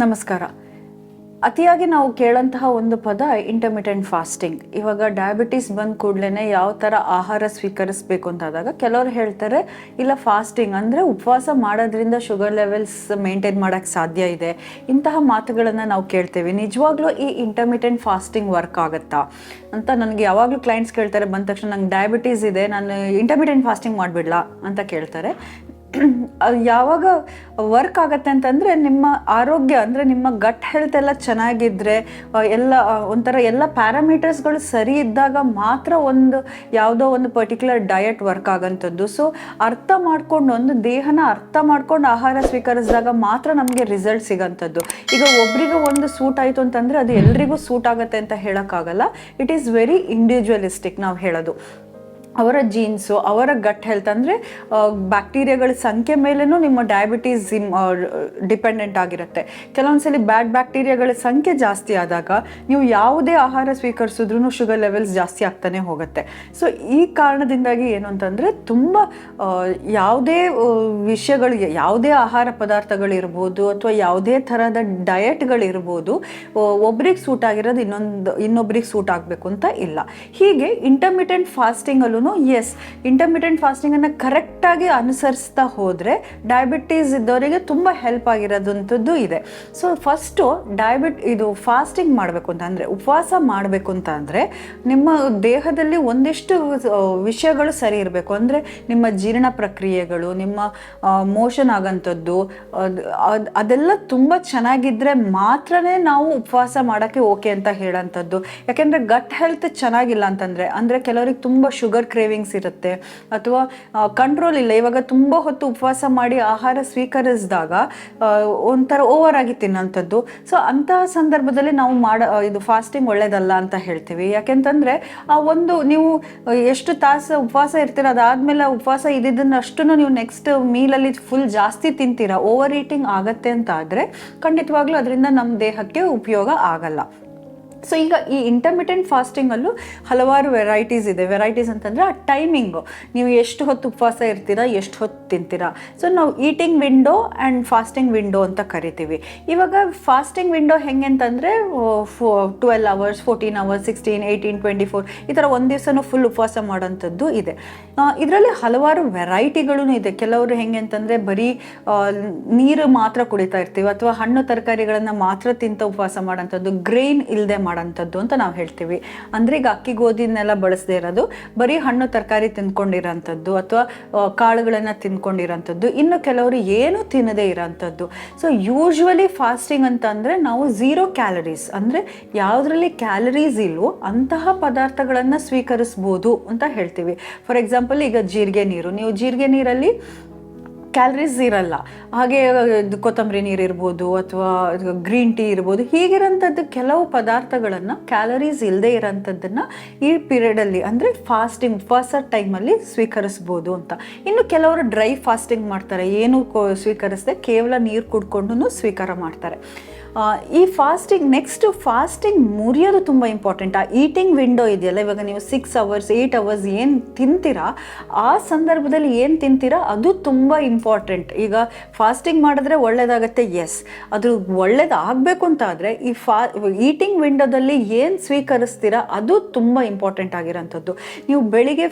ನಮಸ್ಕಾರ. ಅತಿಯಾಗಿ ನಾವು ಕೇಳಂತಹ ಒಂದು ಪದ ಇಂಟರ್ಮಿಟೆಂಟ್ ಫಾಸ್ಟಿಂಗ್. ಇವಾಗ ಡಯಾಬಿಟಿಸ್ ಬಂದ ಕೂಡಲೇ ಯಾವ ಥರ ಆಹಾರ ಸ್ವೀಕರಿಸಬೇಕು ಅಂತಾದಾಗ ಕೆಲವರು ಹೇಳ್ತಾರೆ, ಇಲ್ಲ ಫಾಸ್ಟಿಂಗ್ ಅಂದರೆ ಉಪವಾಸ ಮಾಡೋದ್ರಿಂದ ಶುಗರ್ ಲೆವೆಲ್ಸ್ ಮೇಂಟೈನ್ ಮಾಡೋಕ್ಕೆ ಸಾಧ್ಯ ಇದೆ. ಇಂತಹ ಮಾತುಗಳನ್ನು ನಾವು ಕೇಳ್ತೇವೆ. ನಿಜವಾಗ್ಲೂ ಈ ಇಂಟರ್ಮಿಟೆಂಟ್ ಫಾಸ್ಟಿಂಗ್ ವರ್ಕ್ ಆಗುತ್ತಾ ಅಂತ ನನಗೆ ಯಾವಾಗಲೂ ಕ್ಲೈಂಟ್ಸ್ ಕೇಳ್ತಾರೆ. ಬಂದ ತಕ್ಷಣ ನಂಗೆ ಡಯಾಬಿಟೀಸ್ ಇದೆ, ನಾನು ಇಂಟರ್ಮಿಟೆಂಟ್ ಫಾಸ್ಟಿಂಗ್ ಮಾಡಿಬಿಡ್ಲಾ ಅಂತ ಕೇಳ್ತಾರೆ. ಯಾವಾಗ ವರ್ಕ್ ಆಗತ್ತೆ ಅಂತಂದರೆ ನಿಮ್ಮ ಆರೋಗ್ಯ ಅಂದರೆ ನಿಮ್ಮ ಗಟ್ ಹೆಲ್ತ್ ಎಲ್ಲ ಚೆನ್ನಾಗಿದ್ದರೆ, ಎಲ್ಲ ಒಂಥರ ಎಲ್ಲ ಪ್ಯಾರಾಮೀಟರ್ಸ್ಗಳು ಸರಿ ಇದ್ದಾಗ ಮಾತ್ರ ಯಾವುದೋ ಒಂದು ಪರ್ಟಿಕ್ಯುಲರ್ ಡಯಟ್ ವರ್ಕ್ ಆಗೋಂಥದ್ದು. ಸೊ ಅರ್ಥ ಮಾಡ್ಕೊಂಡು, ಒಂದು ದೇಹನ ಅರ್ಥ ಮಾಡ್ಕೊಂಡು ಆಹಾರ ಸ್ವೀಕರಿಸಿದಾಗ ಮಾತ್ರ ನಮಗೆ ರಿಸಲ್ಟ್ ಸಿಗೋಂಥದ್ದು. ಈಗ ಒಬ್ರಿಗೆ ಒಂದು ಸೂಟ್ ಆಯಿತು ಅಂತಂದರೆ ಅದು ಎಲ್ರಿಗೂ ಸೂಟ್ ಆಗುತ್ತೆ ಅಂತ ಹೇಳೋಕ್ಕಾಗಲ್ಲ. It is very individualistic. ನಾವು ಹೇಳೋದು ಅವರ ಜೀನ್ಸು, ಅವರ ಗಟ್ ಹೆಲ್ತ್ ಅಂದರೆ ಬ್ಯಾಕ್ಟೀರಿಯಾಗಳ ಸಂಖ್ಯೆ ಮೇಲೂ ನಿಮ್ಮ ಡಯಾಬಿಟೀಸ್ ಡಿಪೆಂಡೆಂಟ್ ಆಗಿರುತ್ತೆ. ಕೆಲವೊಂದ್ಸಲಿ ಬ್ಯಾಡ್ ಬ್ಯಾಕ್ಟೀರಿಯಾಗಳ ಸಂಖ್ಯೆ ಜಾಸ್ತಿ ಆದಾಗ ನೀವು ಯಾವುದೇ ಆಹಾರ ಸ್ವೀಕರಿಸಿದ್ರೂ ಶುಗರ್ ಲೆವೆಲ್ಸ್ ಜಾಸ್ತಿ ಆಗ್ತಾನೆ ಹೋಗುತ್ತೆ. ಸೊ ಈ ಕಾರಣದಿಂದಾಗಿ ಏನು ಅಂತಂದರೆ ತುಂಬ ಯಾವುದೇ ವಿಷಯಗಳಿಗೆ, ಯಾವುದೇ ಆಹಾರ ಪದಾರ್ಥಗಳಿರ್ಬೋದು ಅಥವಾ ಯಾವುದೇ ಥರದ ಡಯಟ್ಗಳಿರ್ಬೋದು, ಒಬ್ರಿಗೆ ಸೂಟ್ ಆಗಿರೋದು ಇನ್ನೊಬ್ರಿಗೆ ಸೂಟ್ ಆಗಬೇಕು ಅಂತ ಇಲ್ಲ. ಹೀಗೆ ಇಂಟರ್ಮಿಟೆಂಟ್ ಫಾಸ್ಟಿಂಗಲ್ಲೂ ಎಸ್, ಇಂಟರ್ಮಿಟೆಂಟ್ ಫಾಸ್ಟಿಂಗನ್ನು ಕರೆಕ್ಟಾಗಿ ಅನುಸರಿಸ್ತಾ ಹೋದರೆ ಡಯಾಬಿಟೀಸ್ ಇದ್ದವರಿಗೆ ತುಂಬ ಹೆಲ್ಪ್ ಆಗಿರೋದಂಥದ್ದು ಇದೆ. ಸೊ ಫಸ್ಟು ಇದು ಫಾಸ್ಟಿಂಗ್ ಮಾಡಬೇಕು ಅಂತ ಅಂದರೆ, ಉಪವಾಸ ಮಾಡಬೇಕು ಅಂತ ಅಂದರೆ ನಿಮ್ಮ ದೇಹದಲ್ಲಿ ಒಂದಿಷ್ಟು ವಿಷಯಗಳು ಸರಿ ಇರಬೇಕು. ಅಂದರೆ ನಿಮ್ಮ ಜೀರ್ಣ ಪ್ರಕ್ರಿಯೆಗಳು, ನಿಮ್ಮ ಮೋಷನ್ ಆಗೋಂಥದ್ದು, ಅದೆಲ್ಲ ತುಂಬ ಚೆನ್ನಾಗಿದ್ದರೆ ಮಾತ್ರನೇ ನಾವು ಉಪವಾಸ ಮಾಡೋಕ್ಕೆ ಓಕೆ ಅಂತ ಹೇಳೋಂಥದ್ದು. ಯಾಕೆಂದರೆ ಗಟ್ ಹೆಲ್ತ್ ಚೆನ್ನಾಗಿಲ್ಲ ಅಂತಂದರೆ, ಅಂದರೆ ಕೆಲವರಿಗೆ ತುಂಬ ಶುಗರ್ ಕ್ರೇವಿಂಗ್ಸ್ ಇರುತ್ತೆ ಅಥವಾ ಕಂಟ್ರೋಲ್ ಇಲ್ಲ. ಇವಾಗ ತುಂಬ ಹೊತ್ತು ಉಪವಾಸ ಮಾಡಿ ಆಹಾರ ಸ್ವೀಕರಿಸಿದಾಗ ಒಂಥರ ಓವರ್ ಆಗಿ ತಿನ್ನೋಂಥದ್ದು. ಸೊ ಅಂತಹ ಸಂದರ್ಭದಲ್ಲಿ ನಾವು ಇದು ಫಾಸ್ಟಿಂಗ್ ಒಳ್ಳೇದಲ್ಲ ಅಂತ ಹೇಳ್ತೀವಿ. ಯಾಕೆಂತಂದರೆ ನೀವು ಎಷ್ಟು ತಾಸು ಉಪವಾಸ ಇರ್ತೀರ, ಅದಾದಮೇಲೆ ಉಪವಾಸ ಇದ್ದಿದ್ದನ್ನಷ್ಟು ನೀವು ನೆಕ್ಸ್ಟ್ ಮೀಲಲ್ಲಿ ಫುಲ್ ಜಾಸ್ತಿ ತಿಂತೀರಾ, ಓವರ್ ಈಟಿಂಗ್ ಆಗತ್ತೆ ಅಂತ ಆದರೆ ಖಂಡಿತವಾಗ್ಲೂ ಅದರಿಂದ ನಮ್ಮ ದೇಹಕ್ಕೆ ಉಪಯೋಗ ಆಗಲ್ಲ. ಸೊ ಈಗ ಈ ಇಂಟರ್ಮಿಟೆಂಟ್ ಫಾಸ್ಟಿಂಗಲ್ಲೂ ಹಲವಾರು ವೆರೈಟೀಸ್ ಇದೆ. ವೆರೈಟೀಸ್ ಅಂತಂದರೆ ಆ ಟೈಮಿಂಗು, ನೀವು ಎಷ್ಟು ಹೊತ್ತು ಉಪವಾಸ ಇರ್ತೀರಾ, ಎಷ್ಟು ಹೊತ್ತು ತಿಂತೀರಾ. ಸೊ ನಾವು eating window and fasting window ಅಂತ ಕರಿತೀವಿ. ಇವಾಗ ಫಾಸ್ಟಿಂಗ್ ವಿಂಡೋ ಹೆಂಗೆ ಅಂತಂದರೆ 12 hours, 14 hours, 16, 18, 24 ಈ ಥರ ಒಂದು ದಿವಸನೂ ಫುಲ್ ಉಪವಾಸ ಮಾಡೋಂಥದ್ದು ಇದೆ. ಇದರಲ್ಲಿ ಹಲವಾರು ವೆರೈಟಿಗಳೂ ಇದೆ. ಕೆಲವರು ಹೆಂಗೆ ಅಂತಂದರೆ ಬರೀ ನೀರು ಮಾತ್ರ ಕುಡಿತಾ ಇರ್ತೀವಿ ಅಥವಾ ಹಣ್ಣು ತರಕಾರಿಗಳನ್ನು ಮಾತ್ರ ತಿಂತ ಉಪವಾಸ ಮಾಡೋಂಥದ್ದು, ಗ್ರೈನ್ ಇಲ್ಲದೆ ಮಾಡೋಂಥದ್ದು ಅಂತ ನಾವು ಹೇಳ್ತೀವಿ. ಅಂದರೆ ಈಗ ಅಕ್ಕಿ ಗೋಧಿನೆಲ್ಲ ಬಳಸದೇ ಇರೋದು, ಬರೀ ಹಣ್ಣು ತರಕಾರಿ ತಿಂದ್ಕೊಂಡಿರೋಂಥದ್ದು ಅಥವಾ ಕಾಳುಗಳನ್ನು ತಿಂದ್ಕೊಂಡಿರೋಂಥದ್ದು. ಇನ್ನು ಕೆಲವರು ಏನು ತಿನ್ನದೇ ಇರೋಂಥದ್ದು. ಸೊ ಯೂಶ್ವಲಿ ಫಾಸ್ಟಿಂಗ್ ಅಂತ ಅಂದರೆ ನಾವು 0 ಕ್ಯಾಲರೀಸ್, ಅಂದರೆ ಯಾವುದರಲ್ಲಿ ಕ್ಯಾಲರೀಸ್ ಇಲ್ವೋ ಅಂತಹ ಪದಾರ್ಥಗಳನ್ನು ಸ್ವೀಕರಿಸ್ಬೋದು ಅಂತ ಹೇಳ್ತೀವಿ. ಫಾರ್ ಎಕ್ಸಾಂಪಲ್ ಈಗ ಜೀರಿಗೆ ನೀರು, ನೀವು ಜೀರಿಗೆ ನೀರಲ್ಲಿ ಕ್ಯಾಲರೀಸ್ ಇರಲ್ಲ. ಹಾಗೆ ಕೊತ್ತಂಬರಿ ನೀರು ಇರ್ಬೋದು ಅಥವಾ ಗ್ರೀನ್ ಟೀ ಇರ್ಬೋದು. ಹೀಗಿರೋಂಥದ್ದು ಕೆಲವು ಪದಾರ್ಥಗಳನ್ನು, ಕ್ಯಾಲರೀಸ್ ಇಲ್ಲದೆ ಇರೋಂಥದ್ದನ್ನು ಈ ಪೀರಿಯಡಲ್ಲಿ ಅಂದರೆ ಫಾಸ್ಟಿಂಗ್, ಉಪವಾಸ ಟೈಮಲ್ಲಿ ಸ್ವೀಕರಿಸ್ಬೋದು ಅಂತ. ಇನ್ನು ಕೆಲವರು ಡ್ರೈ ಫಾಸ್ಟಿಂಗ್ ಮಾಡ್ತಾರೆ, ಏನು ಸ್ವೀಕರಿಸದೆ ಕೇವಲ ನೀರು ಕುಡ್ಕೊಂಡು ಸ್ವೀಕಾರ ಮಾಡ್ತಾರೆ. ಈ ಫಾಸ್ಟಿಂಗ್ ಮುರಿಯೋದು ತುಂಬ ಇಂಪಾರ್ಟೆಂಟ್. ಆ ಈಟಿಂಗ್ ವಿಂಡೋ ಇದೆಯಲ್ಲ, ಇವಾಗ ನೀವು 6 hours, 8 hours ಏನು ತಿಂತೀರಾ, ಆ ಸಂದರ್ಭದಲ್ಲಿ ಏನು ತಿಂತೀರಾ ಅದು ತುಂಬ ಇಂಪಾರ್ಟೆಂಟ್. ಈಗ ಫಾಸ್ಟಿಂಗ್ ಮಾಡಿದ್ರೆ ಒಳ್ಳೇದಾಗತ್ತೆ, ಎಸ್, ಅದು ಒಳ್ಳೇದಾಗಬೇಕು ಅಂತ ಆದರೆ ಈ ಈಟಿಂಗ್ ವಿಂಡೋದಲ್ಲಿ ಏನು ಸ್ವೀಕರಿಸ್ತೀರಾ ಅದು ತುಂಬ ಇಂಪಾರ್ಟೆಂಟ್ ಆಗಿರೋಂಥದ್ದು. ನೀವು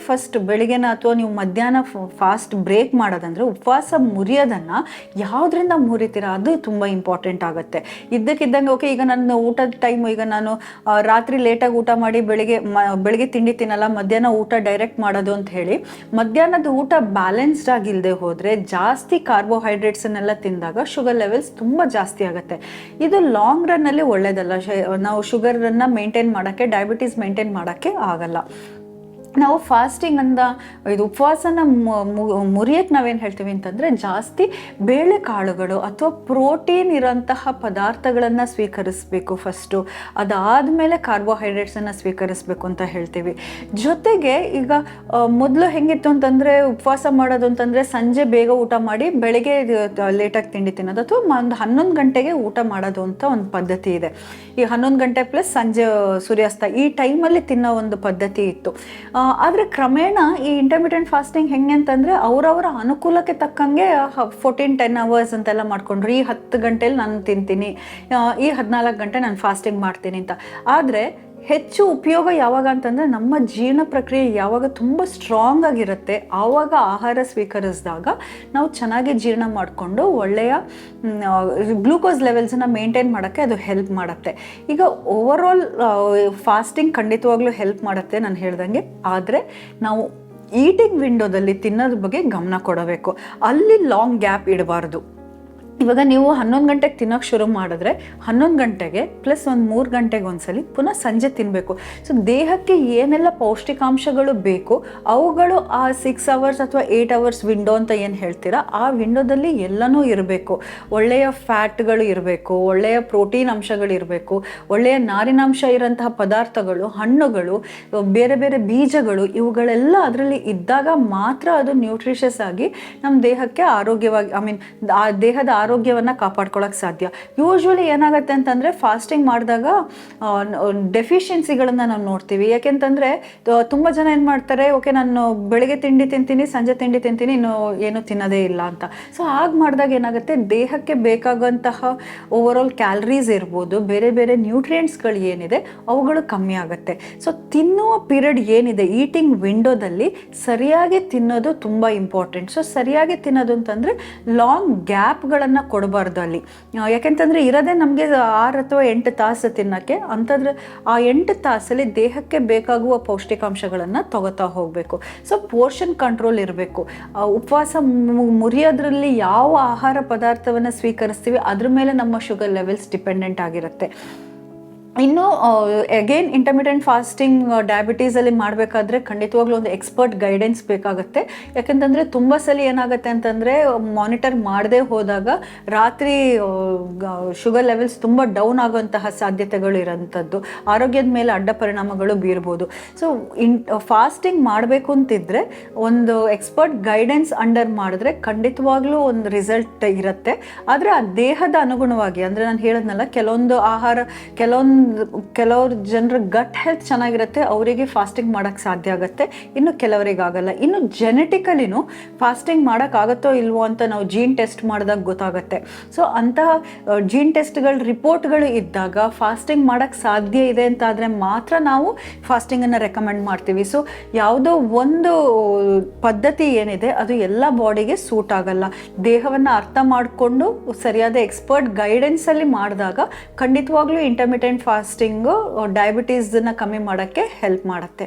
ಬೆಳಿಗ್ಗೆನ ಅಥವಾ ನೀವು ಮಧ್ಯಾಹ್ನ ಫಾಸ್ಟ್ ಬ್ರೇಕ್ ಮಾಡೋದಂದರೆ ಉಪವಾಸ ಮುರಿಯೋದನ್ನು ಯಾವುದರಿಂದ ಮುರಿತೀರಾ ಅದು ತುಂಬ ಇಂಪಾರ್ಟೆಂಟ್ ಆಗುತ್ತೆ. ಇದ್ದಕ್ಕಿದ್ದಂಗೆ ಓಕೆ, ಈಗ ನನ್ನ ಊಟದ ಟೈಮು, ಈಗ ನಾನು ರಾತ್ರಿ ಲೇಟಾಗಿ ಊಟ ಮಾಡಿ ಬೆಳಿಗ್ಗೆ ತಿಂಡಿ ತಿನ್ನಲ್ಲ, ಮಧ್ಯಾಹ್ನ ಊಟ ಡೈರೆಕ್ಟ್ ಮಾಡೋದು ಅಂತ ಹೇಳಿ ಮಧ್ಯಾಹ್ನದ ಊಟ ಬ್ಯಾಲೆನ್ಸ್ಡ್ ಆಗಿಲ್ಲದೆ ಹೋದರೆ, ಜಾಸ್ತಿ ಕಾರ್ಬೋಹೈಡ್ರೇಟ್ಸನ್ನೆಲ್ಲ ತಿಂದಾಗ ಶುಗರ್ ಲೆವೆಲ್ಸ್ ತುಂಬ ಜಾಸ್ತಿ ಆಗುತ್ತೆ. ಇದು ಲಾಂಗ್ ರನ್ನಲ್ಲಿ ಒಳ್ಳೆಯದಲ್ಲ. ನಾವು ಶುಗರನ್ನು ಮೇಂಟೈನ್ ಮಾಡೋಕ್ಕೆ, ಡಯಾಬಿಟೀಸ್ ಮೇಂಟೈನ್ ಮಾಡೋಕ್ಕೆ ಆಗಲ್ಲ. ನಾವು ಫಾಸ್ಟಿಂಗ್ ಅಂದ ಇದು ಉಪವಾಸನ ಮುರಿಯೋಕ್ಕೆ ನಾವೇನು ಹೇಳ್ತೀವಿ ಅಂತಂದರೆ, ಜಾಸ್ತಿ ಬೇಳೆಕಾಳುಗಳು ಅಥವಾ ಪ್ರೋಟೀನ್ ಇರೋಂತಹ ಪದಾರ್ಥಗಳನ್ನು ಸ್ವೀಕರಿಸಬೇಕು ಫಸ್ಟು. ಅದಾದಮೇಲೆ ಕಾರ್ಬೋಹೈಡ್ರೇಟ್ಸನ್ನು ಸ್ವೀಕರಿಸಬೇಕು ಅಂತ ಹೇಳ್ತೀವಿ. ಜೊತೆಗೆ ಈಗ ಮೊದಲು ಹೆಂಗಿತ್ತು ಅಂತಂದರೆ, ಉಪವಾಸ ಮಾಡೋದು ಅಂತಂದರೆ ಸಂಜೆ ಬೇಗ ಊಟ ಮಾಡಿ ಬೆಳಗ್ಗೆ ಲೇಟಾಗಿ ತಿಂಡಿ ತಿನ್ನೋದು ಅಥವಾ ಒಂದು 11 ಗಂಟೆಗೆ ಊಟ ಮಾಡೋದು ಅಂತ ಒಂದು ಪದ್ಧತಿ ಇದೆ. ಈ 11 ಗಂಟೆ ಪ್ಲಸ್ ಸಂಜೆ ಸೂರ್ಯಾಸ್ತ ಈ ಟೈಮಲ್ಲಿ ತಿನ್ನೋ ಒಂದು ಪದ್ಧತಿ ಇತ್ತು. ಆದರೆ ಕ್ರಮೇಣ ಈ ಇಂಟರ್ಮಿಟೆಂಟ್ ಫಾಸ್ಟಿಂಗ್ ಹೆಂಗೆ ಅಂತಂದರೆ ಅವರವರ ಅನುಕೂಲಕ್ಕೆ ತಕ್ಕಂಗೆ 14-10 ಅವರ್ಸ್ ಅಂತೆಲ್ಲ ಮಾಡ್ಕೊಂಡ್ರು. ಈ 10 ಗಂಟೆಲಿ ನಾನು ತಿಂತೀನಿ, ಈ 14 ಗಂಟೆ ನಾನು ಫಾಸ್ಟಿಂಗ್ ಮಾಡ್ತೀನಿ ಅಂತ. ಆದರೆ ಹೆಚ್ಚು ಉಪಯೋಗ ಯಾವಾಗ ಅಂತಂದರೆ ನಮ್ಮ ಜೀರ್ಣ ಪ್ರಕ್ರಿಯೆ ಯಾವಾಗ ತುಂಬ ಸ್ಟ್ರಾಂಗ್ ಆಗಿರುತ್ತೆ ಆವಾಗ ಆಹಾರ ಸ್ವೀಕರಿಸಿದಾಗ ನಾವು ಚೆನ್ನಾಗಿ ಜೀರ್ಣ ಮಾಡಿಕೊಂಡು ಒಳ್ಳೆಯ ಗ್ಲೂಕೋಸ್ ಲೆವೆಲ್ಸನ್ನ ಮೇಂಟೈನ್ ಮಾಡೋಕ್ಕೆ ಅದು ಹೆಲ್ಪ್ ಮಾಡುತ್ತೆ. ಈಗ ಓವರಾಲ್ ಫಾಸ್ಟಿಂಗ್ ಖಂಡಿತವಾಗ್ಲೂ ಹೆಲ್ಪ್ ಮಾಡುತ್ತೆ ನಾನು ಹೇಳ್ದಂಗೆ. ಆದರೆ ನಾವು ಈಟಿಂಗ್ ವಿಂಡೋದಲ್ಲಿ ತಿನ್ನೋದ್ರ ಬಗ್ಗೆ ಗಮನ ಕೊಡಬೇಕು. ಅಲ್ಲಿ ಲಾಂಗ್ ಗ್ಯಾಪ್ ಇಡಬಾರ್ದು. ಇವಾಗ ನೀವು 11 ಗಂಟೆಗೆ ತಿನ್ನೋಕೆ ಶುರು ಮಾಡಿದ್ರೆ 11 ಗಂಟೆಗೆ ಪ್ಲಸ್ ಒಂದು 3 ಗಂಟೆಗೆ ಒಂದ್ಸಲಿ ಪುನಃ ಸಂಜೆ ತಿನ್ನಬೇಕು. ಸೊ ದೇಹಕ್ಕೆ ಏನೆಲ್ಲ ಪೌಷ್ಟಿಕಾಂಶಗಳು ಬೇಕು ಅವುಗಳು ಆ 6 ಅವರ್ಸ್ ಅಥವಾ 8 ಅವರ್ಸ್ ವಿಂಡೋ ಅಂತ ಏನು ಹೇಳ್ತೀರಾ ಆ ವಿಂಡೋದಲ್ಲಿ ಎಲ್ಲನೂ ಇರಬೇಕು. ಒಳ್ಳೆಯ ಫ್ಯಾಟ್ಗಳು ಇರಬೇಕು, ಒಳ್ಳೆಯ ಪ್ರೋಟೀನ್ ಅಂಶಗಳಿರಬೇಕು, ಒಳ್ಳೆಯ ನಾರಿನಾಂಶ ಇರೋಂತಹ ಪದಾರ್ಥಗಳು, ಹಣ್ಣುಗಳು, ಬೇರೆ ಬೇರೆ ಬೀಜಗಳು, ಇವುಗಳೆಲ್ಲ ಅದರಲ್ಲಿ ಇದ್ದಾಗ ಮಾತ್ರ ಅದು ನ್ಯೂಟ್ರಿಷಸ್ ಆಗಿ ನಮ್ಮ ದೇಹಕ್ಕೆ ಆರೋಗ್ಯವಾಗಿ ಆ ದೇಹದ ಆರೋಗ್ಯವನ್ನು ಕಾಪಾಡ್ಕೊಳ್ಳೋಕೆ ಸಾಧ್ಯ. ಯೂಶ್ವಲಿ ಏನಾಗುತ್ತೆ ಅಂತಂದರೆ ಫಾಸ್ಟಿಂಗ್ ಮಾಡಿದಾಗ ಡೆಫಿಷಿಯನ್ಸಿಗಳನ್ನು ನಾವು ನೋಡ್ತೀವಿ. ಯಾಕೆಂತಂದರೆ ತುಂಬ ಜನ ಏನು ಮಾಡ್ತಾರೆ, ಓಕೆ ನಾನು ಬೆಳಗ್ಗೆ ತಿಂಡಿ ತಿಂತೀನಿ, ಸಂಜೆ ತಿಂಡಿ ತಿಂತೀನಿ, ಇನ್ನು ಏನು ತಿನ್ನೋದೇ ಇಲ್ಲ ಅಂತ. ಸೊ ಹಾಗೆ ಮಾಡಿದಾಗ ಏನಾಗುತ್ತೆ, ದೇಹಕ್ಕೆ ಬೇಕಾಗುವಂತಹ ಓವರಾಲ್ ಕ್ಯಾಲರೀಸ್ ಇರ್ಬೋದು, ಬೇರೆ ಬೇರೆ ನ್ಯೂಟ್ರಿಯೆಂಟ್ಸ್ಗಳು ಏನಿದೆ ಅವುಗಳು ಕಮ್ಮಿ ಆಗುತ್ತೆ. ಸೊ ತಿನ್ನುವ ಪೀರಿಯಡ್ ಏನಿದೆ ಈಟಿಂಗ್ ವಿಂಡೋದಲ್ಲಿ ಸರಿಯಾಗಿ ತಿನ್ನೋದು ತುಂಬ ಇಂಪಾರ್ಟೆಂಟ್. ಸೊ ಸರಿಯಾಗಿ ತಿನ್ನೋದು ಅಂತಂದರೆ ಲಾಂಗ್ ಗ್ಯಾಪ್ಗಳನ್ನು ಕೊಡಬಾರ್ದು ಅಲ್ಲಿ. ಯಾಕೆಂತಂದರೆ ಇರೋದೇ ನಮಗೆ 6 ಅಥವಾ 8 ತಾಸು ತಿನ್ನೋಕ್ಕೆ. ಅಂತಂದರೆ ಆ 8 ತಾಸಲ್ಲಿ ದೇಹಕ್ಕೆ ಬೇಕಾಗುವ ಪೌಷ್ಟಿಕಾಂಶಗಳನ್ನು ತಗೋತಾ ಹೋಗಬೇಕು. ಸೊ ಪೋರ್ಷನ್ ಕಂಟ್ರೋಲ್ ಇರಬೇಕು. ಉಪವಾಸ ಮುರಿಯೋದ್ರಲ್ಲಿ ಯಾವ ಆಹಾರ ಪದಾರ್ಥವನ್ನು ಸ್ವೀಕರಿಸ್ತೀವಿ ಅದ್ರ ಮೇಲೆ ನಮ್ಮ ಶುಗರ್ ಲೆವೆಲ್ಸ್ ಡಿಪೆಂಡೆಂಟ್ ಆಗಿರುತ್ತೆ. ಇನ್ನು ಅಗೇನ್ ಇಂಟರ್ಮಿಟೆಂಟ್ ಫಾಸ್ಟಿಂಗ್ ಡಯಾಬಿಟೀಸಲ್ಲಿ ಮಾಡಬೇಕಾದ್ರೆ ಖಂಡಿತವಾಗ್ಲೂ ಒಂದು ಎಕ್ಸ್ಪರ್ಟ್ ಗೈಡೆನ್ಸ್ ಬೇಕಾಗುತ್ತೆ. ಯಾಕೆಂತಂದರೆ ತುಂಬ ಸಲ ಏನಾಗುತ್ತೆ ಅಂತಂದರೆ ಮಾನಿಟರ್ ಮಾಡದೇ ಹೋದಾಗ ರಾತ್ರಿ ಶುಗರ್ ಲೆವೆಲ್ಸ್ ತುಂಬ ಡೌನ್ ಆಗುವಂತಹ ಸಾಧ್ಯತೆಗಳು ಇರೋಂಥದ್ದು, ಆರೋಗ್ಯದ ಮೇಲೆ ಅಡ್ಡ ಪರಿಣಾಮಗಳು ಬೀರ್ಬೋದು. ಸೊ ಫಾಸ್ಟಿಂಗ್ ಮಾಡಬೇಕು ಅಂತಿದ್ರೆ ಒಂದು ಎಕ್ಸ್ಪರ್ಟ್ ಗೈಡೆನ್ಸ್ ಅಂಡರ್ ಮಾಡಿದ್ರೆ ಖಂಡಿತವಾಗ್ಲೂ ಒಂದು ರಿಸಲ್ಟ್ ಇರುತ್ತೆ. ಆದರೆ ಆ ದೇಹದ ಅನುಗುಣವಾಗಿ, ಅಂದರೆ ನಾನು ಹೇಳಿದ್ನಲ್ಲ, ಕೆಲವೊಂದು ಆಹಾರ ಕೆಲವ್ರ ಜನರ ಗಟ್ ಹೆಲ್ತ್ ಚೆನ್ನಾಗಿರುತ್ತೆ, ಅವರಿಗೆ ಫಾಸ್ಟಿಂಗ್ ಮಾಡೋಕ್ಕೆ ಸಾಧ್ಯ ಆಗುತ್ತೆ, ಇನ್ನು ಕೆಲವರಿಗೆ ಆಗಲ್ಲ. ಇನ್ನು ಜೆನೆಟಿಕಲಿನೂ ಫಾಸ್ಟಿಂಗ್ ಮಾಡೋಕ್ಕಾಗತ್ತೋ ಇಲ್ವೋ ಅಂತ ನಾವು ಜೀನ್ ಟೆಸ್ಟ್ ಮಾಡಿದಾಗ ಗೊತ್ತಾಗುತ್ತೆ. ಸೊ ಅಂತಹ ಜೀನ್ ಟೆಸ್ಟ್ಗಳ ರಿಪೋರ್ಟ್ಗಳು ಇದ್ದಾಗ ಫಾಸ್ಟಿಂಗ್ ಮಾಡೋಕ್ಕೆ ಸಾಧ್ಯ ಇದೆ ಅಂತ ಆದರೆ ಮಾತ್ರ ನಾವು ಫಾಸ್ಟಿಂಗನ್ನು ರೆಕಮೆಂಡ್ ಮಾಡ್ತೀವಿ. ಸೊ ಯಾವುದೋ ಒಂದು ಪದ್ಧತಿ ಏನಿದೆ ಅದು ಎಲ್ಲ ಬಾಡಿಗೆ ಸೂಟ್ ಆಗಲ್ಲ. ದೇಹವನ್ನು ಅರ್ಥ ಮಾಡಿಕೊಂಡು ಸರಿಯಾದ ಎಕ್ಸ್ಪರ್ಟ್ ಗೈಡೆನ್ಸಲ್ಲಿ ಮಾಡಿದಾಗ ಖಂಡಿತವಾಗ್ಲೂ ಇಂಟರ್ಮಿಟೆಂಟ್ ಫಾಸ್ಟಿಂಗು ಡಯಾಬಿಟೀಸನ್ನು ಕಮ್ಮಿ ಮಾಡೋಕ್ಕೆ ಹೆಲ್ಪ್ ಮಾಡುತ್ತೆ.